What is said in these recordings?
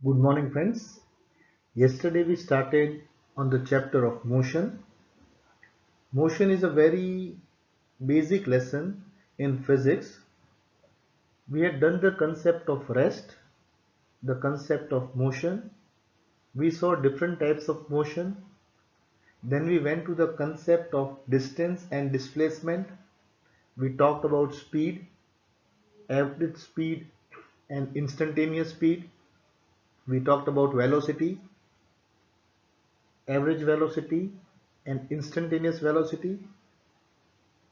Good morning, friends. Yesterday we started on the chapter of motion. Motion is a very basic lesson in physics. We had done the concept of rest, the concept of motion. We saw different types of motion. Then we went to the concept of distance and displacement. We talked about speed, average speed, and instantaneous speed. We talked about velocity, average velocity, and instantaneous velocity.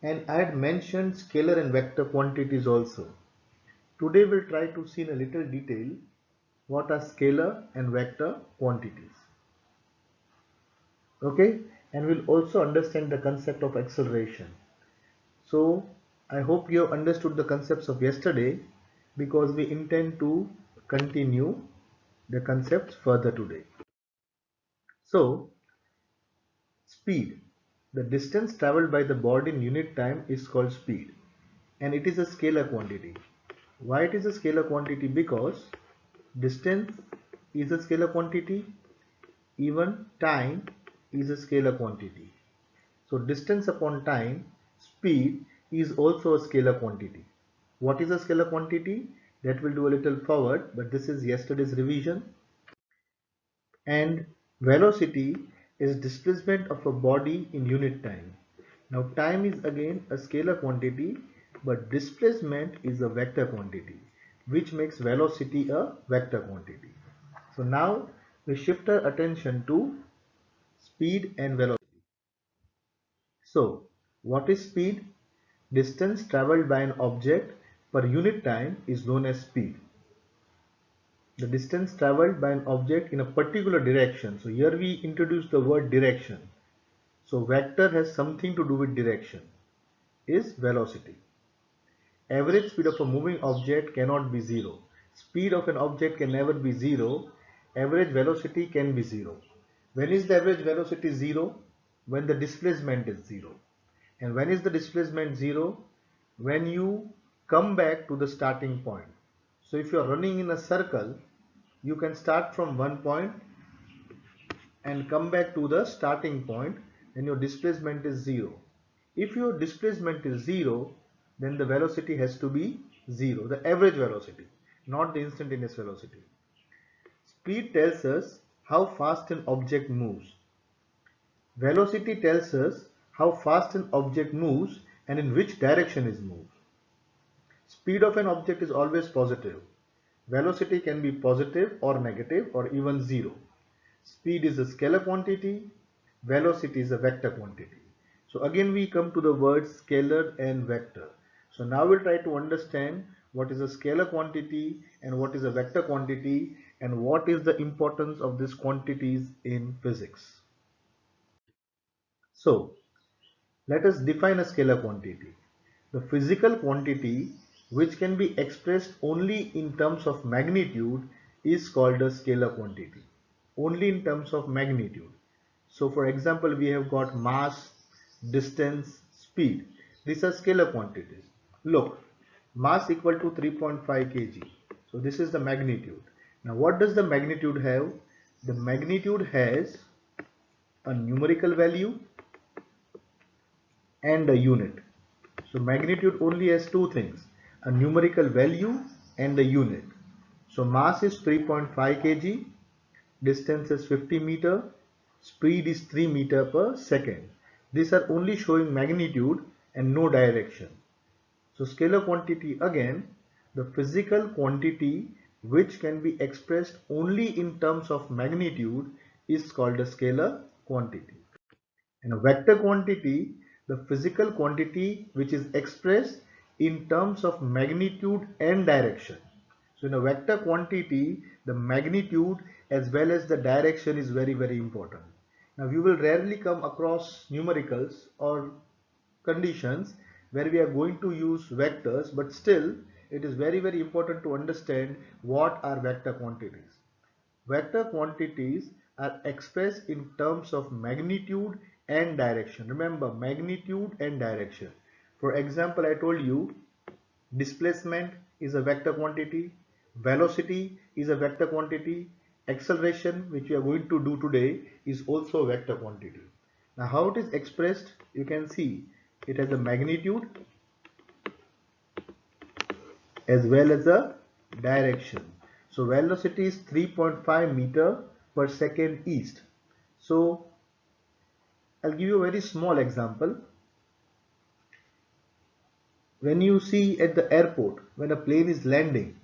And I had mentioned scalar and vector quantities also. Today we'll try to see in a little detail what are scalar and vector quantities. Okay, and we'll also understand the concept of acceleration. So I hope you have understood the concepts of yesterday because we intend to continue the concepts further today. So speed. The distance traveled by the body in unit time is called speed, and it is a scalar quantity. Why it is a scalar quantity? Because distance is a scalar quantity, even time is a scalar quantity. So distance upon time, speed is also a scalar quantity. What is a scalar quantity? That we'll do a little forward, but this is yesterday's revision. And velocity is displacement of a body in unit time. Now time is again a scalar quantity, but displacement is a vector quantity, which makes velocity a vector quantity. So now we shift our attention to speed and velocity. So what is speed? Distance traveled by an object per unit time is known as speed. The distance traveled by an object in a particular direction. So here we introduce the word direction. So vector has something to do with direction, is velocity. Average speed of a moving object cannot be zero. Speed of an object can never be zero. Average velocity can be zero. When is the average velocity zero? When the displacement is zero. And when is the displacement zero? When you come back to the starting point. So if you are running in a circle, you can start from one point and come back to the starting point, then your displacement is zero. If your displacement is zero, then the velocity has to be zero, the average velocity, not the instantaneous velocity. Speed tells us how fast an object moves. Velocity tells us how fast an object moves and in which direction it moves. Speed of an object is always positive. Velocity can be positive or negative or even zero. Speed is a scalar quantity, velocity is a vector quantity. So again we come to the words scalar and vector. So now we'll try to understand what is a scalar quantity and what is a vector quantity and what is the importance of these quantities in physics. So let us define a scalar quantity. The physical quantity which can be expressed only in terms of magnitude is called a scalar quantity. Only in terms of magnitude. So for example, we have got mass, distance, speed. These are scalar quantities. Look, mass equal to 3.5 kg. So this is the magnitude. Now what does the magnitude have? The magnitude has a numerical value and a unit. So magnitude only has two things, a numerical value and a unit. So mass is 3.5 kg, distance is 50 meter, speed is 3 meter per second. These are only showing magnitude and no direction. So scalar quantity again, the physical quantity which can be expressed only in terms of magnitude is called a scalar quantity. And a vector quantity, the physical quantity which is expressed in terms of magnitude and direction. So in a vector quantity, the magnitude as well as the direction is very, very important. Now you will rarely come across numericals or conditions where we are going to use vectors, but still it is very, very important to understand what are vector quantities. Vector quantities are expressed in terms of magnitude and direction. Remember, magnitude and direction. For example, I told you displacement is a vector quantity, velocity is a vector quantity, acceleration, which we are going to do today, is also a vector quantity. Now how it is expressed, you can see it has a magnitude as well as a direction. So velocity is 3.5 meter per second east. So I'll give you a very small example. When you see at the airport, when a plane is landing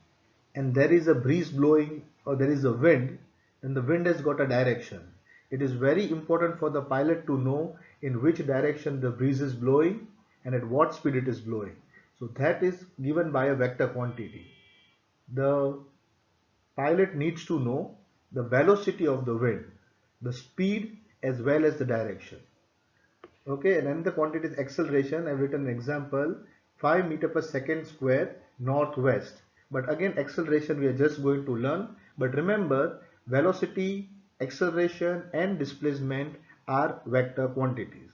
and there is a breeze blowing or there is a wind, then the wind has got a direction. It is very important for the pilot to know in which direction the breeze is blowing and at what speed it is blowing. So that is given by a vector quantity. The pilot needs to know the velocity of the wind, the speed as well as the direction. Okay, and then the quantity is acceleration. I've written an example 5 meter per second square northwest. But again, acceleration we are just going to learn. But remember, velocity, acceleration and displacement are vector quantities.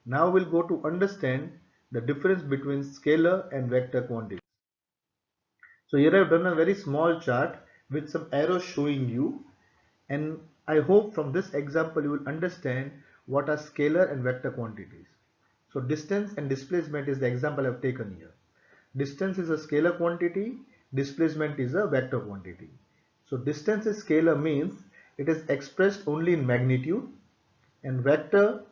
Now we'll go to understand the difference between scalar and vector quantities. So here I've done a very small chart with some arrows showing you, and I hope from this example you will understand what are scalar and vector quantities. So distance and displacement is the example I've taken here. Distance is a scalar quantity, displacement is a vector quantity. So distance is scalar means it is expressed only in magnitude, and vector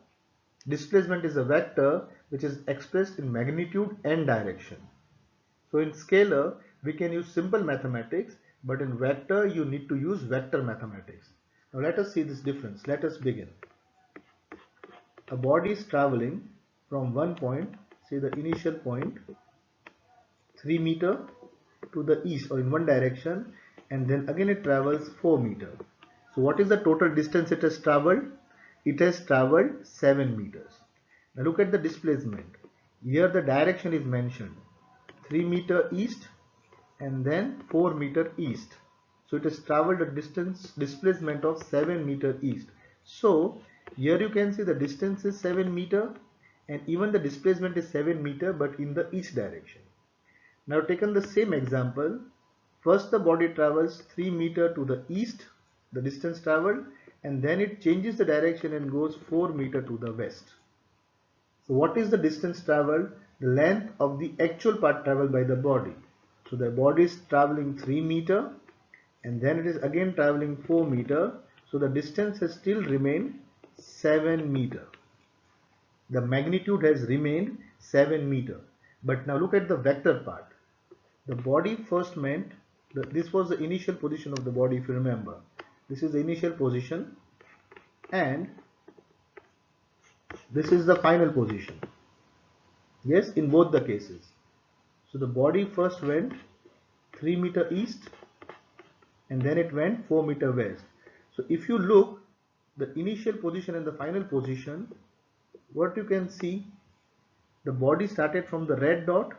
displacement is a vector which is expressed in magnitude and direction. So in scalar, we can use simple mathematics, but in vector, you need to use vector mathematics. Now let us see this difference. Let us begin. A body is traveling from one point, say the initial point, 3 meter to the east or in one direction, and then again it travels 4 meter. So what is the total distance it has traveled? It has traveled 7 meters. Now look at the displacement. Here the direction is mentioned, 3 meter east and then 4 meter east. So it has traveled a distance displacement of 7 meter east. So here you can see the distance is 7 meter and even the displacement is 7 meter but in the east direction. Now taken the same example, first the body travels 3 meter to the east, the distance traveled, and then it changes the direction and goes 4 meter to the west. So what is the distance traveled? The length of the actual part traveled by the body. So the body is traveling 3 meter and then it is again traveling 4 meter. So the distance has still remained 7 meter. The magnitude has remained 7 meter. But now look at the vector part. The body first meant, this was the initial position of the body if you remember. This is the initial position and this is the final position. Yes, in both the cases. So the body first went 3 meter east and then it went 4 meter west. So if you look the initial position and the final position, what you can see, the body started from the red dot,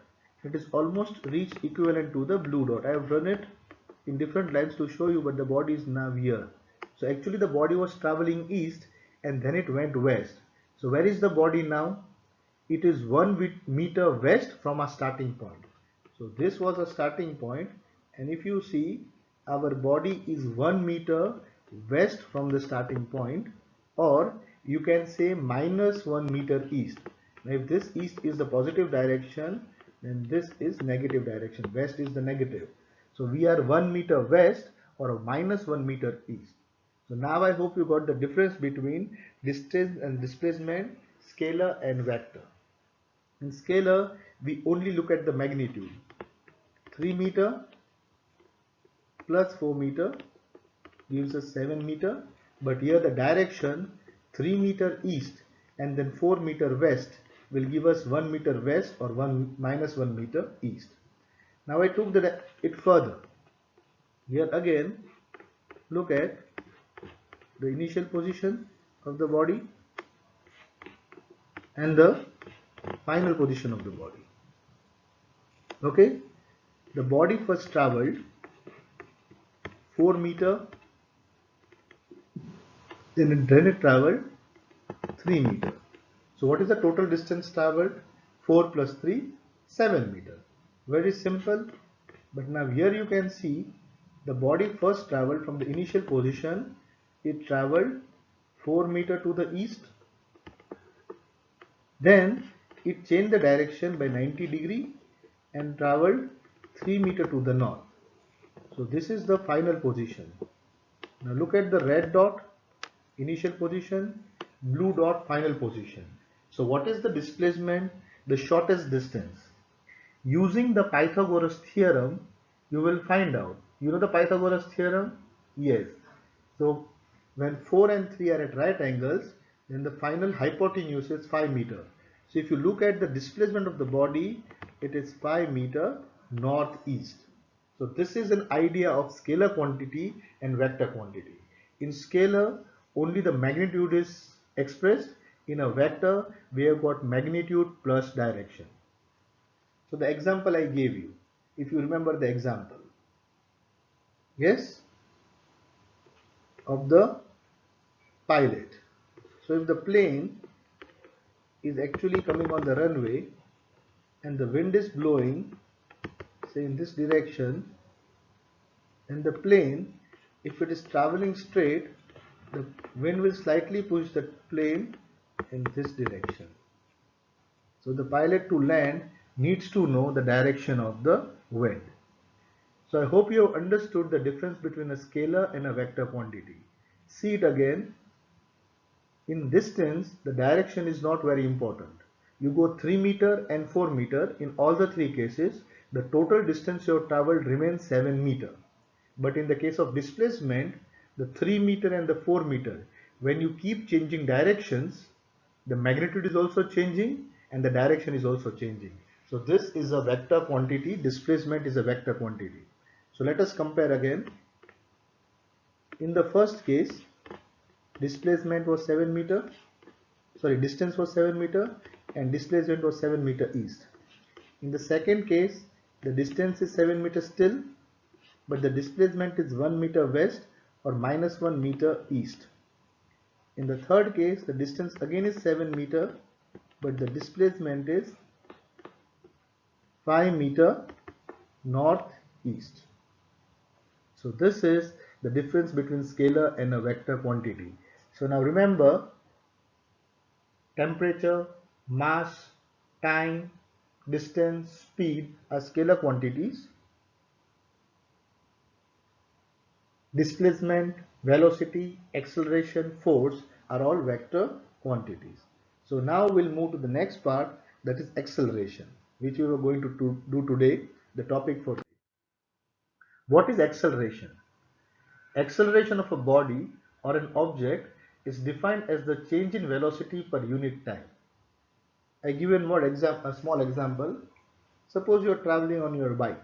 it is almost reached equivalent to the blue dot. I have run it in different lines to show you, but the body is now here. So actually the body was traveling east and then it went west. So where is the body now? It is 1 meter west from our starting point. So this was a starting point, and if you see our body is 1 meter west from the starting point, or you can say minus 1 meter east. Now if this east is the positive direction, then this is negative direction, west is the negative. So we are 1 meter west or minus 1 meter east. So now I hope you got the difference between distance and displacement, scalar and vector. In scalar, we only look at the magnitude. 3 meter plus 4 meter gives us 7 meter, but here the direction 3 meter east and then 4 meter west will give us 1 meter west or minus 1 meter east. Now I took it further. Here again, look at the initial position of the body and the final position of the body. Okay, the body first traveled 4 meter, then it traveled 3 meter. So what is the total distance traveled? 4 plus 3, 7 meter. Very simple. But now here you can see the body first traveled from the initial position. It traveled 4 meter to the east. Then it changed the direction by 90 degree and traveled 3 meter to the north. So this is the final position. Now look at the red dot, initial position, blue dot, final position. So what is the displacement? The shortest distance. Using the Pythagoras theorem, you will find out. You know the Pythagoras theorem? Yes. So when 4 and 3 are at right angles, then the final hypotenuse is 5 meter. So if you look at the displacement of the body, it is 5 meter northeast. So this is an idea of scalar quantity and vector quantity. In scalar, only the magnitude is expressed. In a vector, we have got magnitude plus direction. So the example I gave you, if you remember the example, yes, of the pilot. So if the plane is actually coming on the runway and the wind is blowing, say in this direction, and the plane, if it is traveling straight, the wind will slightly push the plane in this direction. So the pilot to land needs to know the direction of the wind. So I hope you have understood the difference between a scalar and a vector quantity. See it again. In distance, the direction is not very important. You go 3 meter and 4 meter. In all the three cases, the total distance you have traveled remains 7 meter. But in the case of displacement, the 3 meter and the 4 meter, when you keep changing directions, the magnitude is also changing and the direction is also changing. So this is a vector quantity, displacement is a vector quantity. So let us compare again. In the first case, displacement was 7 meter, distance was 7 meter and displacement was 7 meter east. In the second case, the distance is 7 meter still, but the displacement is 1 meter west or minus 1 meter east. In the third case, the distance again is 7 meter, but the displacement is 5 meter northeast. So this is the difference between scalar and a vector quantity. So now remember, temperature, mass, time, distance, speed are scalar quantities. Displacement, velocity, acceleration, force are all vector quantities. So now we'll move to the next part, that is acceleration, which we are going to do today, the topic for today. What is acceleration? Acceleration of a body or an object is defined as the change in velocity per unit time. I give you a small example. Suppose you are traveling on your bike,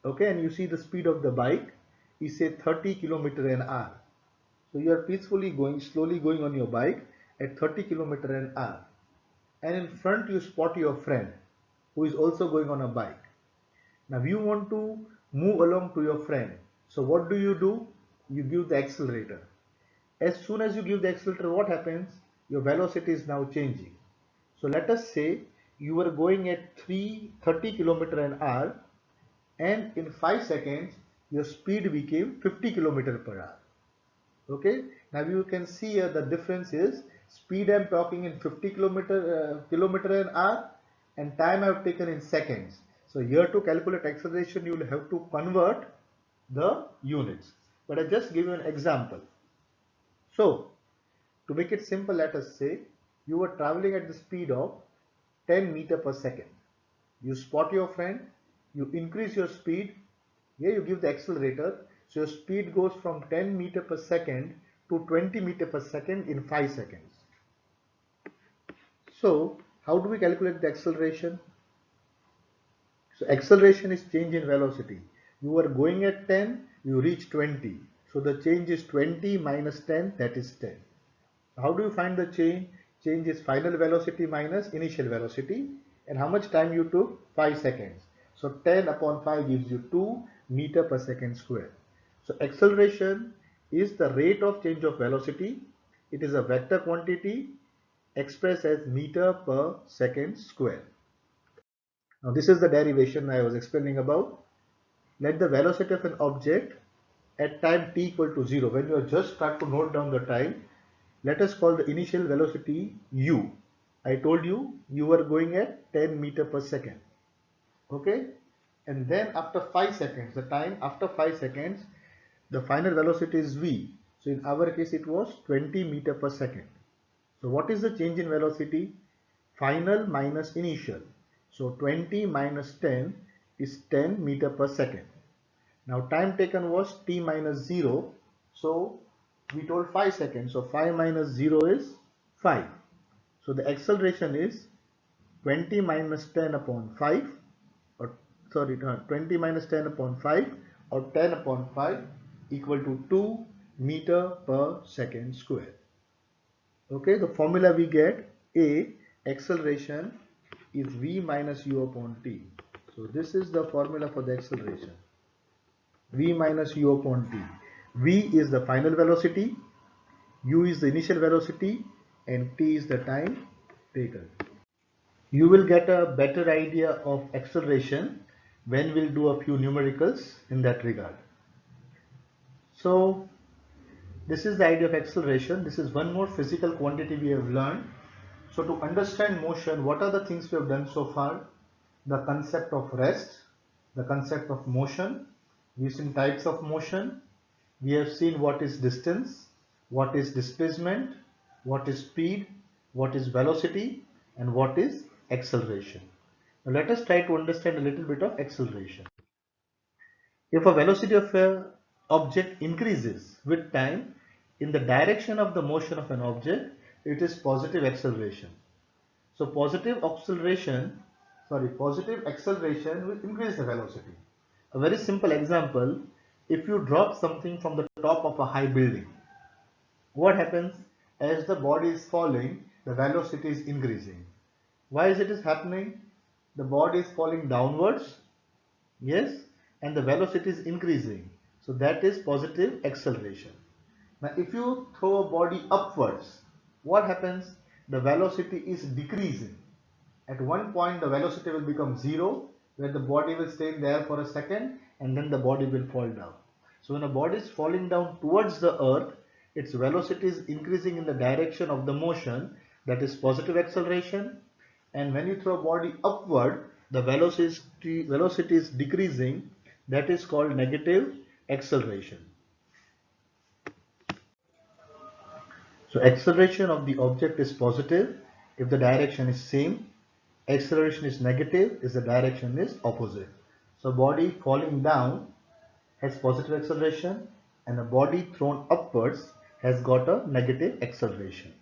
okay, and you see the speed of the bike is say 30 km an hour. So you are slowly going on your bike at 30 km an hour, and in front you spot your friend who is also going on a bike. Now you want to move along to your friend. So what do? You give the accelerator. As soon as you give the accelerator, what happens? Your velocity is now changing. So let us say you were going at 30 km an hour, and in 5 seconds your speed became 50 km per hour. Okay, now you can see here the difference is speed I am talking in 50 kilometer an hour and time I have taken in seconds. So here to calculate acceleration you will have to convert the units, but I just give you an example. So to make it simple, let us say you were traveling at the speed of 10 meter per second. You spot your friend, you increase your speed, here you give the accelerator, so your speed goes from 10 meter per second to 20 meter per second in 5 seconds. So how do we calculate the acceleration? So acceleration is change in velocity. You are going at 10, you reach 20. So the change is 20 minus 10, that is 10. How do you find the change? Change is final velocity minus initial velocity. And how much time you took? 5 seconds. So 10 upon 5 gives you 2 meter per second square. So acceleration is the rate of change of velocity. It is a vector quantity expressed as meter per second square. Now this is the derivation I was explaining about. Let the velocity of an object at time t equal to 0, when you just start to note down the time, let us call the initial velocity u. I told you you were going at 10 meter per second. Okay, and then after 5 seconds, the time after 5 seconds, the final velocity is v. So in our case it was 20 meter per second. So what is the change in velocity? Final minus initial. So 20 minus 10 is 10 meter per second. Now time taken was t minus 0. So we told 5 seconds. So 5 minus 0 is 5. So the acceleration is 20 minus 10 upon 5, or sorry, 20 minus 10 upon 5, or 10 upon 5 equal to 2 meter per second square. Okay, the formula we get, A, acceleration is v minus u upon t. So this is the formula for the acceleration, v minus u upon t. V is the final velocity, u is the initial velocity, and t is the time taken. You will get a better idea of acceleration when we'll do a few numericals in that regard. So this is the idea of acceleration. This is one more physical quantity we have learned. So to understand motion, what are the things we have done so far? The concept of rest, the concept of motion, we've seen types of motion, we have seen what is distance, what is displacement, what is speed, what is velocity, and what is acceleration. Now let us try to understand a little bit of acceleration. If a velocity of an object increases with time in the direction of the motion of an object, it is positive acceleration. So positive acceleration will increase the velocity. A very simple example, if you drop something from the top of a high building, what happens? As the body is falling, the velocity is increasing. Why is it happening? The body is falling downwards, yes, and the velocity is increasing. So that is positive acceleration. Now if you throw a body upwards, what happens? The velocity is decreasing. At one point the velocity will become 0, where the body will stay there for a second and then the body will fall down. So when a body is falling down towards the earth, its velocity is increasing in the direction of the motion, that is positive acceleration. And when you throw a body upward, the velocity is decreasing, that is called negative acceleration. So acceleration of the object is positive if the direction is same. Acceleration is negative if the direction is opposite. So body falling down has positive acceleration and a body thrown upwards has got a negative acceleration.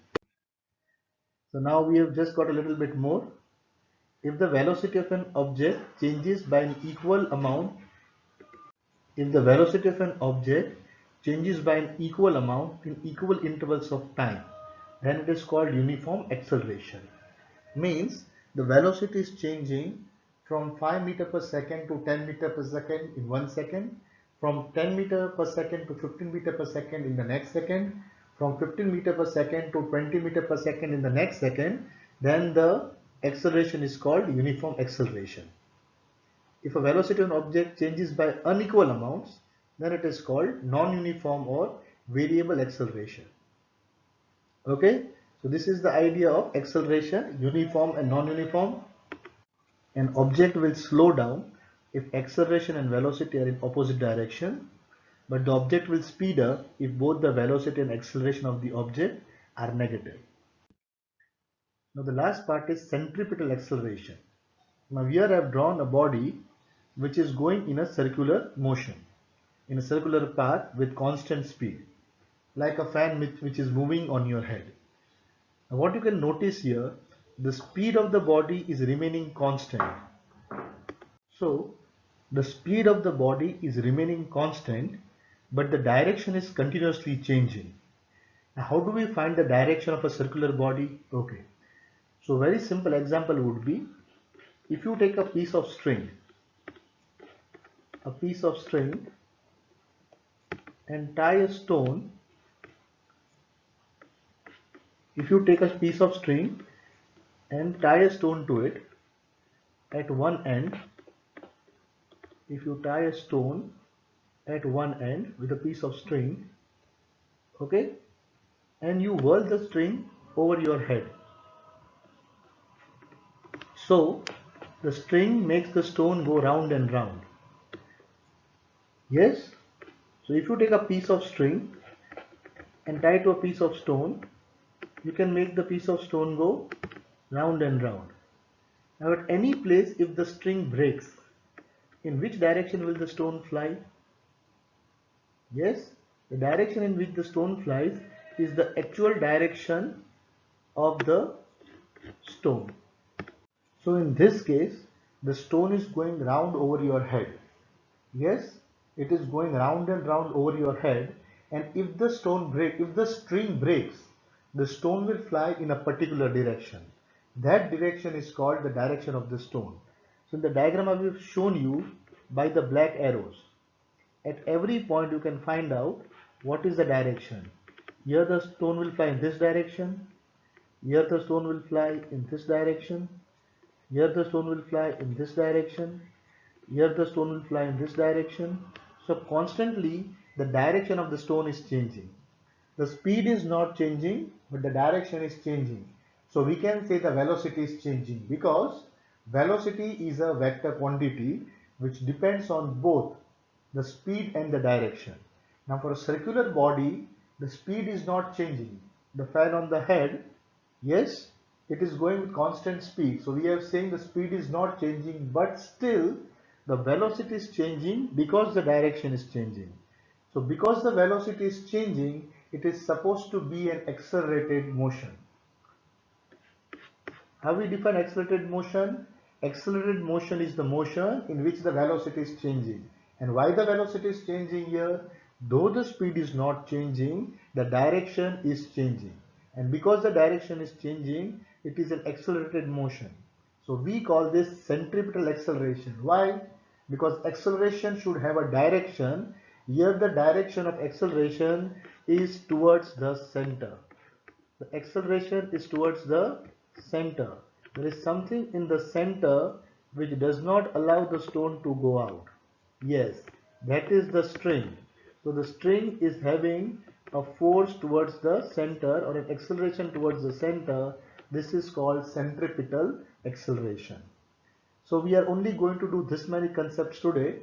So now we have just got a little bit more. If the velocity of an object changes by an equal amount, in equal intervals of time, then it is called uniform acceleration. Means the velocity is changing from 5 meter per second to 10 meter per second in 1 second, from 10 meter per second to 15 meter per second in the next second, from 15 meter per second to 20 meter per second in the next second, then the acceleration is called uniform acceleration. If a velocity of an object changes by unequal amounts, then it is called non-uniform or variable acceleration. Okay, so this is the idea of acceleration, uniform and non-uniform. An object will slow down if acceleration and velocity are in opposite direction, but the object will speed up if both the velocity and acceleration of the object are negative. Now the last part is centripetal acceleration. Now here I have drawn a body which is going in a circular motion, in a circular path with constant speed, like a fan which is moving on your head. Now what you can notice here, the speed of the body is remaining constant. So the speed of the body is remaining constant, but the direction is continuously changing. Now how do we find the direction of a circular body? Okay, so very simple example would be, if you take a piece of string and tie a stone, if you take a piece of string and tie a stone to it at one end, if you tie a stone at one end with a piece of string, okay, and you whirl the string over your head. So the string makes the stone go round and round. Yes? So if you take a piece of string and tie to a piece of stone, you can make the piece of stone go round and round. Now at any place, if the string breaks, in which direction will the stone fly? Yes, the direction in which the stone flies is the actual direction of the stone. So in this case, the stone is going round over your head. Yes, it is going round and round over your head, and if the string breaks, the stone will fly in a particular direction. That direction is called the direction of the stone. So in the diagram I have shown you by the black arrows. At every point you can find out what is the direction. Here the stone will fly in this direction. Here the stone will fly in this direction. Here the stone will fly in this direction. Here the stone will fly in this direction. So constantly the direction of the stone is changing. The speed is not changing, but the direction is changing. So we can say the velocity is changing because velocity is a vector quantity which depends on both the speed and the direction. Now for a circular body, the speed is not changing. The fan on the head, yes, it is going with constant speed. So we are saying the speed is not changing, but still the velocity is changing because the direction is changing. So because the velocity is changing, it is supposed to be an accelerated motion. How we define accelerated motion? Accelerated motion is the motion in which the velocity is changing. And why the velocity is changing here? Though the speed is not changing, the direction is changing. And because the direction is changing, it is an accelerated motion. So we call this centripetal acceleration. Why? Because acceleration should have a direction. Here the direction of acceleration is towards the center. The acceleration is towards the center. There is something in the center which does not allow the stone to go out. Yes, that is the string. So the string is having a force towards the center or an acceleration towards the center. This is called centripetal acceleration. So we are only going to do this many concepts today.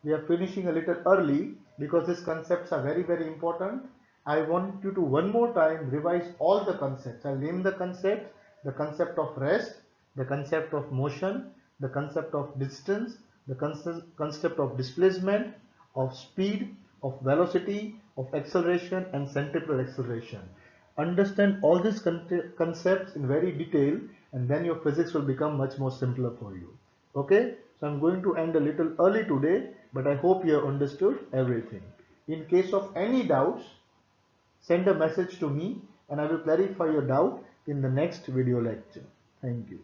We are finishing a little early because these concepts are very important. I want you to one more time revise all the concepts. I'll name the concepts: the concept of rest, the concept of motion, the concept of distance, the concept of displacement, of speed, of velocity, of acceleration and centripetal acceleration. Understand all these concepts in very detail, and then your physics will become much more simpler for you. Okay, so I'm going to end a little early today, but I hope you have understood everything. In case of any doubts, send a message to me and I will clarify your doubt in the next video lecture. Thank you.